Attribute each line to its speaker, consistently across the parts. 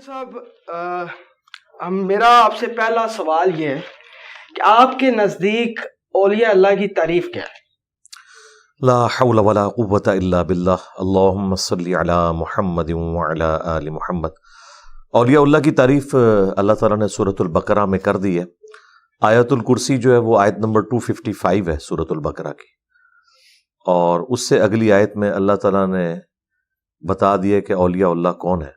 Speaker 1: صاحب میرا آپ سے پہلا سوال یہ ہے کہ آپ کے نزدیک اولیاء اللہ کی تعریف کیا ہے؟
Speaker 2: لا حول ولا قوة الا باللہ اللہم صلی علی محمد وعلی آل محمد۔ اولیاء اللہ کی تعریف اللہ تعالیٰ نے سورۃ البقرہ میں کر دی ہے۔ آیت الکرسی جو ہے وہ آیت نمبر 255 ہے سورۃ البقرہ کی، اور اس سے اگلی آیت میں اللہ تعالیٰ نے بتا دیا کہ اولیاء اللہ کون ہے۔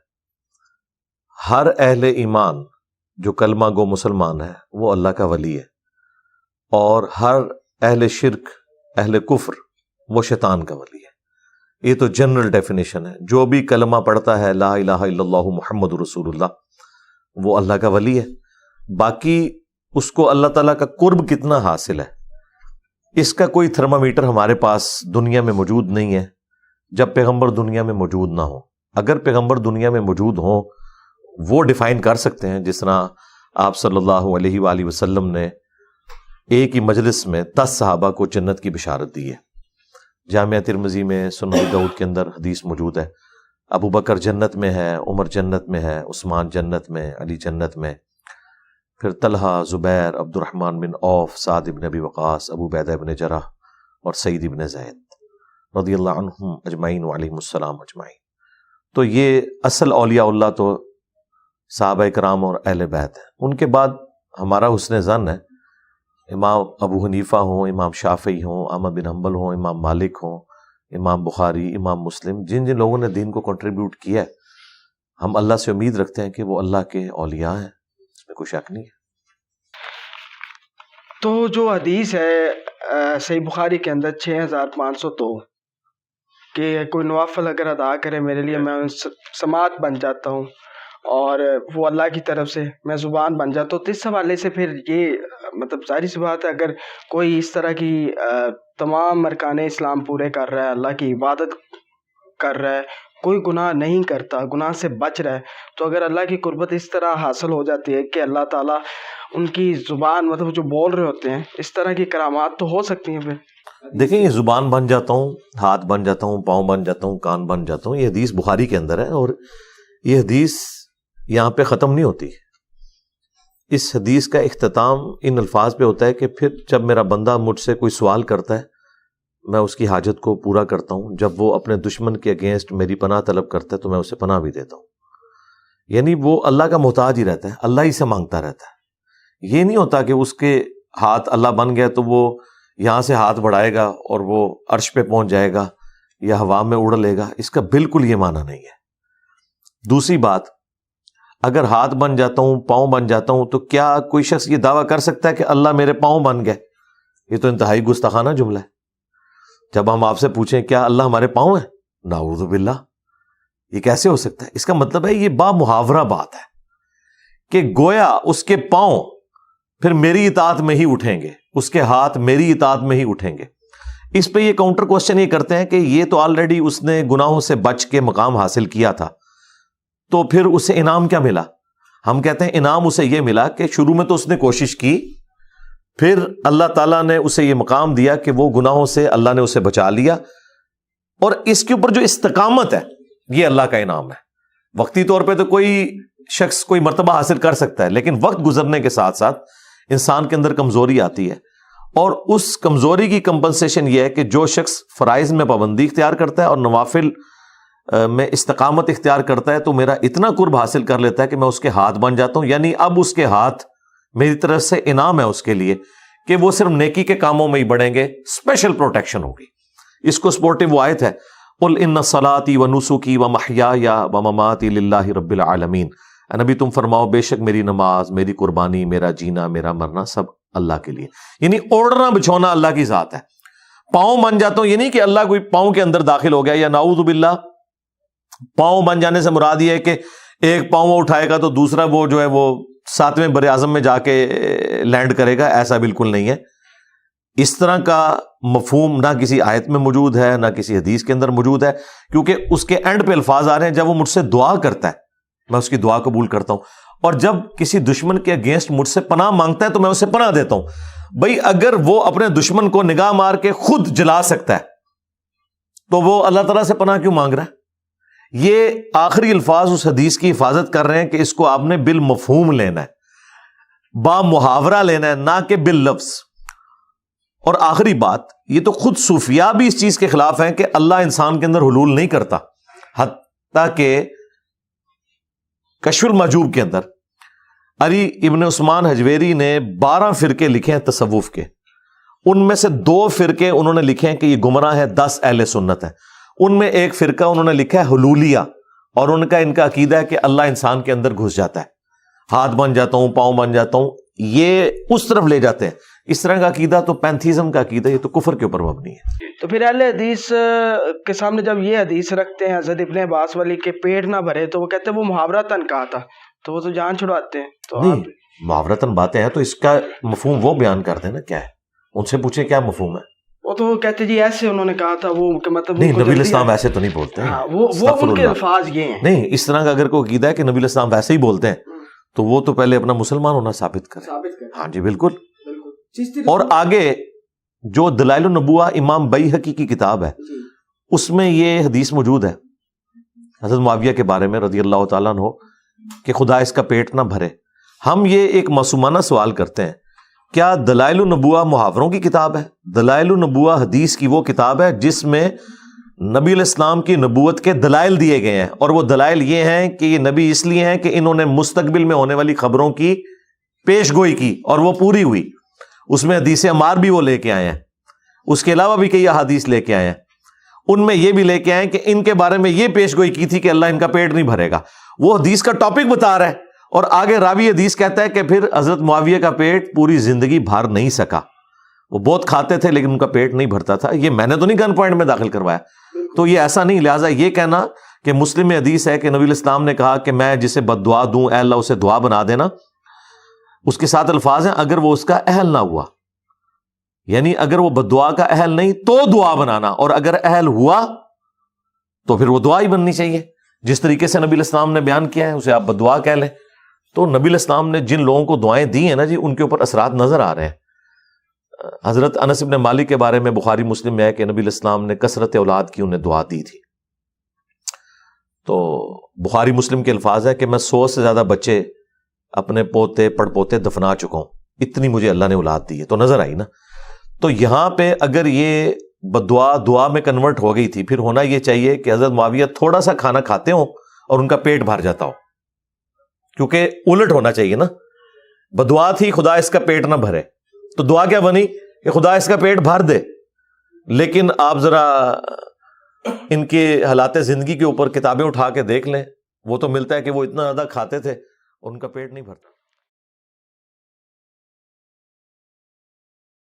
Speaker 2: ہر اہل ایمان جو کلمہ گو مسلمان ہے وہ اللہ کا ولی ہے، اور ہر اہل شرک اہل کفر وہ شیطان کا ولی ہے۔ یہ تو جنرل ڈیفینیشن ہے۔ جو بھی کلمہ پڑھتا ہے لا الہ الا اللہ محمد رسول اللہ، وہ اللہ کا ولی ہے۔ باقی اس کو اللہ تعالیٰ کا قرب کتنا حاصل ہے، اس کا کوئی تھرمامیٹر ہمارے پاس دنیا میں موجود نہیں ہے جب پیغمبر دنیا میں موجود نہ ہو۔ اگر پیغمبر دنیا میں موجود ہوں وہ ڈیفائن کر سکتے ہیں، جس طرح آپ صلی اللہ علیہ وآلہ وسلم نے ایک ہی مجلس میں 10 صحابہ کو جنت کی بشارت دی ہے۔ جامعہ ترمذی میں سنن ابی داؤد کے اندر حدیث موجود ہے، ابو بکر جنت میں ہے، عمر جنت میں ہے، عثمان جنت میں، علی جنت میں، پھر طلحہ، زبیر، عبد الرحمن بن عوف، سعد بن ابی وقاص، ابو عبیدہ بن جراح اور سعید بن زید رضی اللہ عنہم اجمعین وعلیہم السلام اجمعین۔ تو یہ اصل اولیاء اللہ تو صحابہ کرام اور اہل بیت ہیں۔ ان کے بعد ہمارا حسن ظن ہے، امام ابو حنیفہ ہوں، امام شافعی ہوں، احمد بن حنبل ہوں، امام مالک ہوں، امام بخاری، امام مسلم، جن جن لوگوں نے دین کو کنٹریبیوٹ کیا ہے، ہم اللہ سے امید رکھتے ہیں کہ وہ اللہ کے اولیاء ہیں، اس میں کوئی شک نہیں ہے۔
Speaker 1: تو جو حدیث ہے صحیح بخاری کے اندر 6502 کہ کوئی نوافل اگر ادا کرے میرے لیے میں سماعت بن جاتا ہوں اور وہ اللہ کی طرف سے میں زبان بن جاتا ہوں، تو اس حوالے سے پھر یہ مطلب ظاہر سی بات ہے، اگر کوئی اس طرح کی تمام ارکان اسلام پورے کر رہا ہے، اللہ کی عبادت کر رہا ہے، کوئی گناہ نہیں کرتا، گناہ سے بچ رہا ہے، تو اگر اللہ کی قربت اس طرح حاصل ہو جاتی ہے کہ اللہ تعالیٰ ان کی زبان مطلب جو بول رہے ہوتے ہیں، اس طرح کی کرامات تو ہو سکتی ہیں۔ پھر
Speaker 2: دیکھیں، یہ زبان بن جاتا ہوں، ہاتھ بن جاتا ہوں، پاؤں بن جاتا ہوں، کان بن جاتا ہوں، یہ حدیث بخاری کے اندر ہے، اور یہ حدیث یہاں پہ ختم نہیں ہوتی۔ اس حدیث کا اختتام ان الفاظ پہ ہوتا ہے کہ پھر جب میرا بندہ مجھ سے کوئی سوال کرتا ہے میں اس کی حاجت کو پورا کرتا ہوں، جب وہ اپنے دشمن کے اگینسٹ میری پناہ طلب کرتا ہے تو میں اسے پناہ بھی دیتا ہوں۔ یعنی وہ اللہ کا محتاج ہی رہتا ہے، اللہ ہی سے مانگتا رہتا ہے۔ یہ نہیں ہوتا کہ اس کے ہاتھ اللہ بن گیا تو وہ یہاں سے ہاتھ بڑھائے گا اور وہ عرش پہ پہنچ جائے گا یا ہوا میں اڑ لے گا، اس کا بالکل یہ معنی نہیں ہے۔ دوسری بات، اگر ہاتھ بن جاتا ہوں، پاؤں بن جاتا ہوں، تو کیا کوئی شخص یہ دعویٰ کر سکتا ہے کہ اللہ میرے پاؤں بن گئے؟ یہ تو انتہائی گستاخانہ جملہ ہے۔ جب ہم آپ سے پوچھیں کیا اللہ ہمارے پاؤں ہیں، نعوذ باللہ، یہ کیسے ہو سکتا ہے؟ اس کا مطلب ہے یہ بامحاورہ بات ہے کہ گویا اس کے پاؤں پھر میری اطاعت میں ہی اٹھیں گے، اس کے ہاتھ میری اطاعت میں ہی اٹھیں گے۔ اس پہ یہ کاؤنٹر کوسچن یہ کرتے ہیں کہ یہ تو آلریڈی اس نے گناہوں سے بچ کے مقام حاصل کیا تھا، تو پھر اسے انعام کیا ملا؟ ہم کہتے ہیں انعام اسے یہ ملا کہ شروع میں تو اس نے کوشش کی، پھر اللہ تعالیٰ نے اسے یہ مقام دیا کہ وہ گناہوں سے اللہ نے اسے بچا لیا، اور اس کے اوپر جو استقامت ہے یہ اللہ کا انعام ہے۔ وقتی طور پہ تو کوئی شخص کوئی مرتبہ حاصل کر سکتا ہے، لیکن وقت گزرنے کے ساتھ ساتھ انسان کے اندر کمزوری آتی ہے، اور اس کمزوری کی کمپنسیشن یہ ہے کہ جو شخص فرائض میں پابندی اختیار کرتا ہے اور نوافل میں استقامت اختیار کرتا ہے تو میرا اتنا قرب حاصل کر لیتا ہے کہ میں اس کے ہاتھ بن جاتا ہوں۔ یعنی اب اس کے ہاتھ میری طرف سے انعام ہے اس کے لیے کہ وہ صرف نیکی کے کاموں میں ہی بڑھیں گے، اسپیشل پروٹیکشن ہوگی۔ اس کو سپورٹیو وہ آیت ہے، قل ان صلاتي ونسكي ومحياي ومماتي لله رب العالمین، اے نبی تم فرماؤ بے شک میری نماز، میری قربانی، میرا جینا، میرا مرنا سب اللہ کے لیے۔ یعنی اوڑھنا بچھونا اللہ کی ذات ہے۔ پاؤں بن جاتا ہوں یہ نہیں کہ اللہ کوئی پاؤں کے اندر داخل ہو گیا، یا نعوذ باللہ پاؤں بن جانے سے مراد یہ ہے کہ ایک پاؤں وہ اٹھائے گا تو دوسرا وہ جو ہے وہ 7ویں بر اعظم میں جا کے لینڈ کرے گا، ایسا بالکل نہیں ہے۔ اس طرح کا مفہوم نہ کسی آیت میں موجود ہے نہ کسی حدیث کے اندر موجود ہے، کیونکہ اس کے اینڈ پہ الفاظ آ رہے ہیں جب وہ مجھ سے دعا کرتا ہے میں اس کی دعا قبول کرتا ہوں، اور جب کسی دشمن کے اگینسٹ مجھ سے پناہ مانگتا ہے تو میں اسے پناہ دیتا ہوں۔ بھائی اگر وہ اپنے دشمن کو نگاہ مار کے خود جلا سکتا ہے تو وہ اللہ تعالیٰ سے پناہ کیوں مانگ رہا ہے؟ یہ آخری الفاظ اس حدیث کی حفاظت کر رہے ہیں کہ اس کو آپ نے بالمفہوم لینا ہے، با محاورہ لینا ہے، نہ کہ باللفظ۔ اور آخری بات، یہ تو خود صوفیاء بھی اس چیز کے خلاف ہیں کہ اللہ انسان کے اندر حلول نہیں کرتا، حتیٰ کہ کشف المحجوب کے اندر علی ابن عثمان حجویری نے 12 فرقے لکھے ہیں تصوف کے، ان میں سے 2 فرقے انہوں نے لکھے ہیں کہ یہ گمراہ ہے، 10 اہل سنت ہے۔ ان میں ایک فرقہ انہوں نے لکھا ہے حلولیہ، اور ان کا عقیدہ ہے کہ اللہ انسان کے اندر گھس جاتا ہے، ہاتھ بن جاتا ہوں، پاؤں بن جاتا ہوں، یہ اس طرف لے جاتے ہیں۔ اس طرح کا عقیدہ تو پینتھیزم کا عقیدہ، یہ تو کفر کے اوپر مبنی ہے۔
Speaker 1: تو پھر اہل حدیث کے سامنے جب یہ حدیث رکھتے ہیں حضرت ابن عباس والی کہ پیٹ نہ بھرے، تو وہ کہتے ہیں وہ محاورتاً کہا تھا، تو وہ تو جان چھڑواتے ہیں۔ تو
Speaker 2: نہیں، محاورتاً باتیں ہیں تو اس کا مفہوم وہ بیان کرتے ہیں نا کیا ہے، ان سے پوچھیں کیا مفہوم ہے۔
Speaker 1: وہ تو کہتے جی ایسے انہوں نے کہا تھا، وہ کہ مطلب
Speaker 2: نہیں، نبی الاسلام ایسے تو نہیں بولتے ہیں،
Speaker 1: وہ ان کے الفاظ یہ ہیں۔
Speaker 2: نہیں، اس طرح کا اگر کوئی عقیدہ ہے کہ نبی الاسلام ویسے ہی بولتے ہیں تو وہ تو پہلے اپنا مسلمان ہونا ثابت کرے۔ ہاں جی بالکل۔ اور آگے جو دلائل النبوہ امام بیہقی کی کتاب ہے، اس میں یہ حدیث موجود ہے حضرت معاویہ کے بارے میں رضی اللہ تعالیٰ عنہ کہ خدا اس کا پیٹ نہ بھرے۔ ہم یہ ایک معصومانہ سوال کرتے ہیں، کیا دلائل النبوہ محاوروں کی کتاب ہے؟ دلائل النبوہ حدیث کی وہ کتاب ہے جس میں نبی علیہ السلام کی نبوت کے دلائل دیے گئے ہیں، اور وہ دلائل یہ ہیں کہ یہ نبی اس لیے ہیں کہ انہوں نے مستقبل میں ہونے والی خبروں کی پیش گوئی کی اور وہ پوری ہوئی۔ اس میں حدیث عمار بھی وہ لے کے آئے ہیں، اس کے علاوہ بھی کئی احادیث لے کے آئے ہیں، ان میں یہ بھی لے کے آئے کہ ان کے بارے میں یہ پیش گوئی کی تھی کہ اللہ ان کا پیٹ نہیں بھرے گا۔ وہ حدیث کا ٹاپک بتا رہا ہے، اور آگے راوی حدیث کہتا ہے کہ پھر حضرت معاویہ کا پیٹ پوری زندگی بھر نہیں سکا، وہ بہت کھاتے تھے لیکن ان کا پیٹ نہیں بھرتا تھا۔ یہ میں نے تو نہیں گن پوائنٹ میں داخل کروایا، تو یہ ایسا نہیں۔ لہٰذا یہ کہنا کہ مسلم میں حدیث ہے کہ نبی علیہ السلام نے کہا کہ میں جسے بد دعا دوں اے اللہ اسے دعا بنا دینا، اس کے ساتھ الفاظ ہیں اگر وہ اس کا اہل نہ ہوا، یعنی اگر وہ بد دعا کا اہل نہیں تو دعا بنانا، اور اگر اہل ہوا تو پھر وہ دعا ہی بننی چاہیے۔ جس طریقے سے نبی علیہ السلام نے بیان کیا ہے اسے آپ بد دعا کہہ لیں۔ تو نبی علیہ السلام نے جن لوگوں کو دعائیں دی ہیں نا جی، ان کے اوپر اثرات نظر آ رہے ہیں۔ حضرت انس بن مالک کے بارے میں بخاری مسلم میں ہے کہ نبی علیہ السلام نے کثرت اولاد کی انہیں دعا دی تھی۔ تو بخاری مسلم کے الفاظ ہے کہ میں 100 سے زیادہ بچے اپنے پوتے پڑ پوتے دفنا چکا ہوں، اتنی مجھے اللہ نے اولاد دی ہے۔ تو نظر آئی نا۔ تو یہاں پہ اگر یہ بدعا دعا میں کنورٹ ہو گئی تھی، پھر ہونا یہ چاہیے کہ حضرت معاویہ تھوڑا سا کھانا کھاتے ہوں اور ان کا پیٹ بھر جاتا ہو، کیونکہ الٹ ہونا چاہیے نا۔ بدعا تھی خدا اس کا پیٹ نہ بھرے، تو دعا کیا بنی کہ خدا اس کا پیٹ بھر دے۔ لیکن آپ ذرا ان کے حالات زندگی کے اوپر کتابیں اٹھا کے دیکھ لیں، وہ تو ملتا ہے کہ وہ اتنا زیادہ کھاتے تھے ان کا پیٹ نہیں بھرتا۔